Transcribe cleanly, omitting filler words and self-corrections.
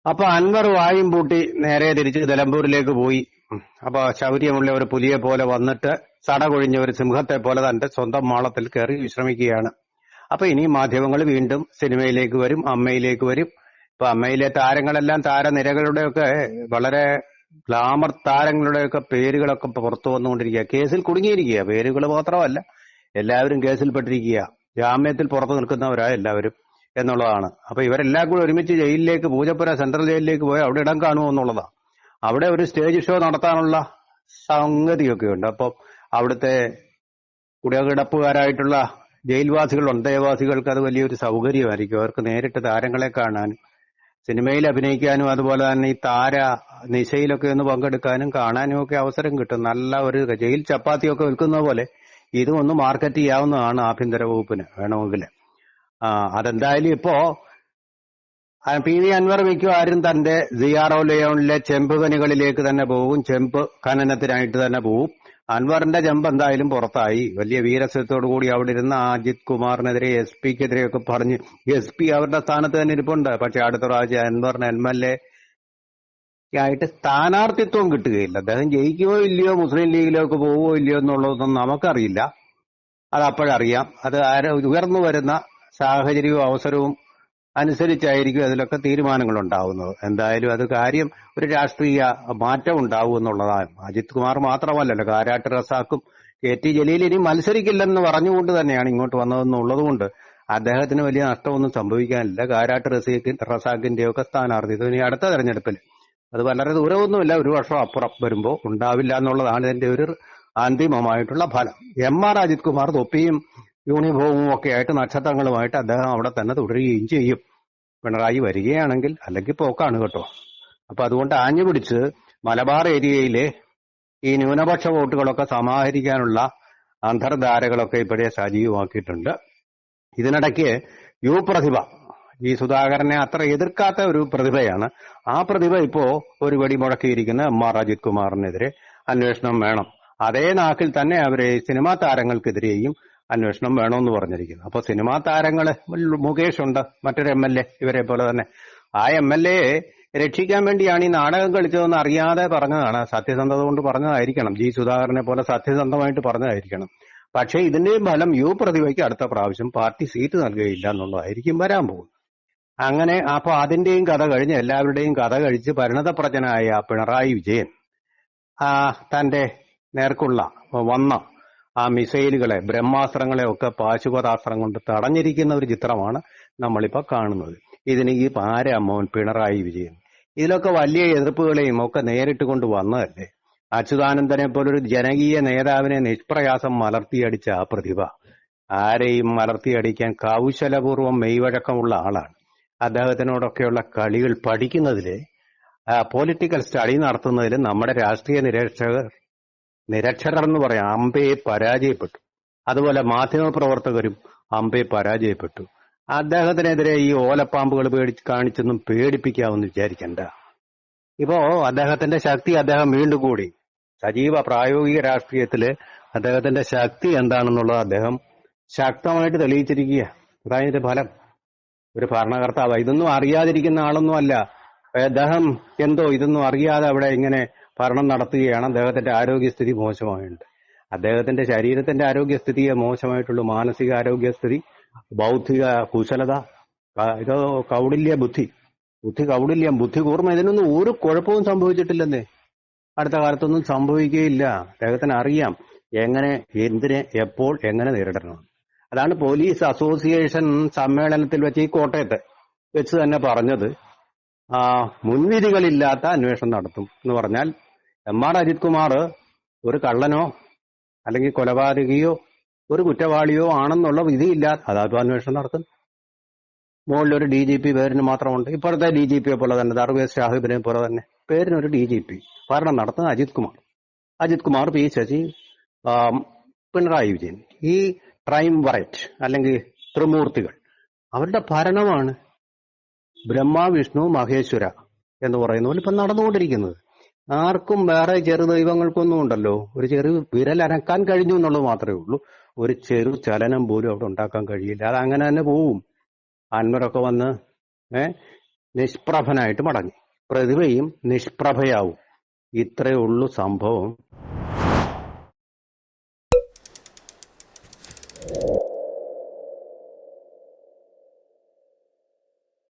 അപ്പൊ അൻവർ വായും പൂട്ടി നേരെ തിരിച്ച് നിലമ്പൂരിലേക്ക് പോയി. അപ്പൊ ശൗര്യമുള്ള ഒരു പുലിയെ പോലെ വന്നിട്ട് സടകൊഴിഞ്ഞ ഒരു സിംഹത്തെ പോലെ തന്റെ സ്വന്തം മാളത്തിൽ കയറി വിശ്രമിക്കുകയാണ്. അപ്പൊ ഇനി മാധ്യമങ്ങൾ വീണ്ടും സിനിമയിലേക്ക് വരും, അമ്മയിലേക്ക് വരും. ഇപ്പൊ അമ്മയിലെ താരങ്ങളെല്ലാം താരനിരകളുടെയൊക്കെ വളരെ ഗ്ലാമർ താരങ്ങളുടെയൊക്കെ പേരുകളൊക്കെ പുറത്തു വന്നുകൊണ്ടിരിക്കുക. കേസിൽ കുടുങ്ങിയിരിക്കുക. പേരുകൾ മാത്രമല്ല, എല്ലാവരും കേസിൽപ്പെട്ടിരിക്കുക. ജാമ്യത്തിൽ പുറത്തു നിൽക്കുന്നവരാ എല്ലാവരും എന്നുള്ളതാണ്. അപ്പൊ ഇവരെല്ലാം കൂടി ഒരുമിച്ച് ജയിലിലേക്ക്, പൂജപ്പുര സെൻട്രൽ ജയിലിലേക്ക് പോയി അവിടെ ഇടം കാണുമോ എന്നുള്ളതാണ്. അവിടെ ഒരു സ്റ്റേജ് ഷോ നടത്താനുള്ള സംഗതിയൊക്കെ ഉണ്ട്. അപ്പം അവിടുത്തെ കുടകിടപ്പുകാരായിട്ടുള്ള ജയിൽവാസികൾ, അന്തേവാസികൾക്ക് അത് വലിയൊരു സൗകര്യമായിരിക്കും. അവർക്ക് നേരിട്ട് താരങ്ങളെ കാണാനും സിനിമയിൽ അഭിനയിക്കാനും അതുപോലെ തന്നെ ഈ താര നിശയിലൊക്കെ ഒന്ന് പങ്കെടുക്കാനും കാണാനും ഒക്കെ അവസരം കിട്ടും. നല്ല ഒരു ജയിൽ ചപ്പാത്തിയൊക്കെ വിൽക്കുന്ന പോലെ ഇതും ഒന്ന് മാർക്കറ്റ് ചെയ്യാവുന്നതാണ് ആഭ്യന്തര വകുപ്പിന് വേണമെങ്കിൽ. അതെന്തായാലും ഇപ്പോ പി വി അൻവർ മിക്കവാറും തന്റെ സിയാറോ ലിയോണിലെ ചെമ്പ് ഖനികളിലേക്ക് തന്നെ പോകും. ചെമ്പ് ഖനനത്തിനായിട്ട് തന്നെ പോകും. അൻവറിന്റെ ചെമ്പ് എന്തായാലും പുറത്തായി. വലിയ വീരസ്യത്തോടു കൂടി അവിടെ ഇരുന്ന അജിത് കുമാറിനെതിരെ, എസ് പിക്കെതിരെയൊക്കെ പറഞ്ഞ്, എസ് പി അവരുടെ സ്ഥാനത്ത് തന്നെ ഇരിപ്പുണ്ട്. പക്ഷെ അടുത്ത പ്രാവശ്യം അൻവറിന് MLA ആയിട്ട് സ്ഥാനാർത്ഥിത്വം കിട്ടുകയില്ല. അദ്ദേഹം ജയിക്കുമോ ഇല്ലയോ, മുസ്ലിം ലീഗിലേക്ക് പോവുമോ ഇല്ലയോ എന്നുള്ളതൊന്നും നമുക്കറിയില്ല. അത് അപ്പോഴറിയാം. അത് ഉയർന്നു വരുന്ന സാഹചര്യവും അവസരവും അനുസരിച്ചായിരിക്കും അതിലൊക്കെ തീരുമാനങ്ങൾ ഉണ്ടാവുന്നത്. എന്തായാലും അത് കാര്യം ഒരു രാഷ്ട്രീയ മാറ്റം ഉണ്ടാവും എന്നുള്ളതാണ്. അജിത് കുമാർ മാത്രമല്ലല്ലോ, കാരാട്ട് റസാഖും KT ജലീൽ ഇനി മത്സരിക്കില്ലെന്ന് പറഞ്ഞുകൊണ്ട് തന്നെയാണ് ഇങ്ങോട്ട് വന്നതെന്നുള്ളത് കൊണ്ട് അദ്ദേഹത്തിന് വലിയ നഷ്ടമൊന്നും സംഭവിക്കാനില്ല. കാരാട്ട് റസാഖിന്റെ ഒക്കെ സ്ഥാനാർത്ഥിത്വം ഇനി അടുത്ത തെരഞ്ഞെടുപ്പിൽ അത് വളരെ ദൂരമൊന്നുമില്ല, ഒരു വർഷം അപ്പുറം വരുമ്പോൾ ഉണ്ടാവില്ല എന്നുള്ളതാണ് ഇതിന്റെ ഒരു അന്തിമമായിട്ടുള്ള ഫലം. MR അജിത് കുമാർ തൊപ്പിയും യൂണിഫോമും ഒക്കെ ആയിട്ട് നക്ഷത്രങ്ങളുമായിട്ട് അദ്ദേഹം അവിടെ തന്നെ തുടരുകയും ചെയ്യും. പിണറായി വരികയാണെങ്കിൽ, അല്ലെങ്കിൽ പോക്കാണ് കേട്ടോ. അപ്പൊ അതുകൊണ്ട് ആഞ്ഞുപിടിച്ച് മലബാർ ഏരിയയിലെ ഈ ന്യൂനപക്ഷ വോട്ടുകളൊക്കെ സമാഹരിക്കാനുള്ള അന്തർധാരകളൊക്കെ ഇപ്പോഴേ സജീവമാക്കിയിട്ടുണ്ട്. ഇതിനിടയ്ക്ക് പ്രതിഭ, ഈ സുധാകരനെ അത്ര എതിർക്കാത്ത ഒരു പ്രതിഭയാണ്. ആ പ്രതിഭ ഇപ്പോ ഒരു വെടി മുഴക്കിയിരിക്കുന്ന MR അജിത് കുമാറിനെതിരെ അന്വേഷണം വേണം. അതേ നാക്കിൽ തന്നെ അവരെ സിനിമാ താരങ്ങൾക്കെതിരെയും അന്വേഷണം വേണമെന്ന് പറഞ്ഞിരിക്കുന്നു. അപ്പൊ സിനിമാ താരങ്ങള് മുകേഷ് ഉണ്ട്, മറ്റൊരു MLA, ഇവരെ പോലെ തന്നെ. ആ MLA രക്ഷിക്കാൻ വേണ്ടിയാണ് ഈ നാടകം കളിച്ചതെന്ന് അറിയാതെ പറഞ്ഞതാണ്. സത്യസന്ധത കൊണ്ട് പറഞ്ഞതായിരിക്കണം. സുധാകരനെ പോലെ സത്യസന്ധമായിട്ട് പറഞ്ഞതായിരിക്കണം. പക്ഷേ ഇതിന്റെയും ഫലം പ്രതിഭയ്ക്ക് അടുത്ത പ്രാവശ്യം പാർട്ടി സീറ്റ് നൽകുകയില്ല എന്നുള്ളതായിരിക്കും വരാൻ പോകും. അങ്ങനെ അപ്പൊ അതിന്റെയും കഥ കഴിഞ്ഞ്, എല്ലാവരുടെയും കഥ കഴിച്ച് പരിണതപ്രജ്ഞനായ പിണറായി വിജയൻ തന്റെ നേർക്കുള്ള വന്ന ആ മിസൈലുകളെ, ബ്രഹ്മാസ്ത്രങ്ങളെ ഒക്കെ പാശുപതാസ്ത്രം കൊണ്ട് തടഞ്ഞിരിക്കുന്ന ഒരു ചിത്രമാണ് നമ്മളിപ്പോ കാണുന്നത്. ഇതിന് ഈ പാരമ്മോൻ പിണറായി വിജയൻ ഇതിലൊക്കെ വലിയ എതിർപ്പുകളെയും ഒക്കെ നേരിട്ട് കൊണ്ട് വന്നതല്ലേ. അച്യുതാനന്ദനെ പോലൊരു ജനകീയ നേതാവിനെ നിഷ്പ്രയാസം മലർത്തിയടിച്ച ആ പ്രതിഭ ആരെയും മലർത്തിയടിക്കാൻ കൗശലപൂർവ്വം മെയ്വഴക്കമുള്ള ആളാണ്. അദ്ദേഹത്തിനോടൊക്കെയുള്ള കളികൾ പഠിക്കുന്നതില്, പൊളിറ്റിക്കൽ സ്റ്റഡി നടത്തുന്നതിൽ നമ്മുടെ രാഷ്ട്രീയ നിരക്ഷരർ എന്ന് പറയാം അമ്പയെ പരാജയപ്പെട്ടു. അതുപോലെ മാധ്യമപ്രവർത്തകരും അമ്പയെ പരാജയപ്പെട്ടു. അദ്ദേഹത്തിനെതിരെ ഈ ഓലപ്പാമ്പുകൾ കാണിച്ചൊന്നും പേടിപ്പിക്കാമെന്ന് വിചാരിക്കണ്ട. ഇപ്പോ അദ്ദേഹത്തിന്റെ ശക്തി അദ്ദേഹം വീണ്ടും കൂടി സജീവ പ്രായോഗിക രാഷ്ട്രീയത്തില് അദ്ദേഹത്തിന്റെ ശക്തി എന്താണെന്നുള്ളത് അദ്ദേഹം ശക്തമായിട്ട് തെളിയിച്ചിരിക്കുക. അതായത് ഫലം, ഒരു ഭരണകർത്താവ് ഇതൊന്നും അറിയാതിരിക്കുന്ന ആളൊന്നും അല്ല. അദ്ദേഹം ഇതൊന്നും അറിയാതെ അവിടെ ഇങ്ങനെ ഭരണം നടത്തുകയാണ്. അദ്ദേഹത്തിന്റെ ആരോഗ്യസ്ഥിതി മോശമായിട്ടുണ്ട്. അദ്ദേഹത്തിന്റെ ശരീരത്തിന്റെ ആരോഗ്യസ്ഥിതിയെ മോശമായിട്ടുള്ള മാനസിക ആരോഗ്യസ്ഥിതി, ബൗദ്ധിക കുശലത, ഇത് ബുദ്ധി കൗടില്യം, ബുദ്ധി കൂർമ്മ, ഇതിനൊന്നും ഒരു കുഴപ്പവും സംഭവിച്ചിട്ടില്ലെന്നേ. അടുത്ത കാലത്തൊന്നും സംഭവിക്കുകയില്ല. അദ്ദേഹത്തിന് അറിയാം എങ്ങനെ, എന്തിനെ, എപ്പോൾ, എങ്ങനെ നേരിടണം. അതാണ് പോലീസ് അസോസിയേഷൻ സമ്മേളനത്തിൽ വെച്ച് ഈ കോട്ടയത്ത് വെച്ച് തന്നെ പറഞ്ഞത്. മുൻവിധികളില്ലാത്ത അന്വേഷണം നടത്തും എന്ന് പറഞ്ഞാൽ MR അജിത് കുമാർ ഒരു കള്ളനോ അല്ലെങ്കിൽ കൊലപാതകിയോ ഒരു കുറ്റവാളിയോ ആണെന്നുള്ള വിധിയില്ലാതെ അതാത് അന്വേഷണം നടത്തും. മുകളിലൊരു DGP പേരിന് മാത്രമുണ്ട്. ഇപ്പോഴത്തെ DGPയെ പോലെ തന്നെ, ദർവേസ് സാഹിബിനെ പോലെ തന്നെ പേരിനൊരു DGP. ഭരണം നടത്തുന്ന അജിത് കുമാർ, P ശശി, പിണറായി വിജയൻ. ഈ ട്രൈംവറേറ്റ് അല്ലെങ്കിൽ ത്രിമൂർത്തികൾ അവരുടെ ഭരണമാണ് ബ്രഹ്മ വിഷ്ണു മഹേശ്വര എന്ന് പറയുന്ന പോലെ ഇപ്പം നടന്നുകൊണ്ടിരിക്കുന്നത്. ആർക്കും വേറെ ചെറു ദൈവങ്ങൾക്കൊന്നും ഉണ്ടല്ലോ ഒരു ചെറു വിരൽ അനക്കാൻ കഴിഞ്ഞു എന്നുള്ളത് മാത്രമേ ഉള്ളൂ. ഒരു ചെറു ചലനം പോലും അവിടെ ഉണ്ടാക്കാൻ കഴിയില്ല. അത് അങ്ങനെ തന്നെ പോവും. അൻവറൊക്കെ വന്ന് നിഷ്പ്രഭനായിട്ട് മടങ്ങി. പ്രതിഭയും നിഷ്പ്രഭയാവും. ഇത്രയേ ഉള്ളൂ സംഭവം.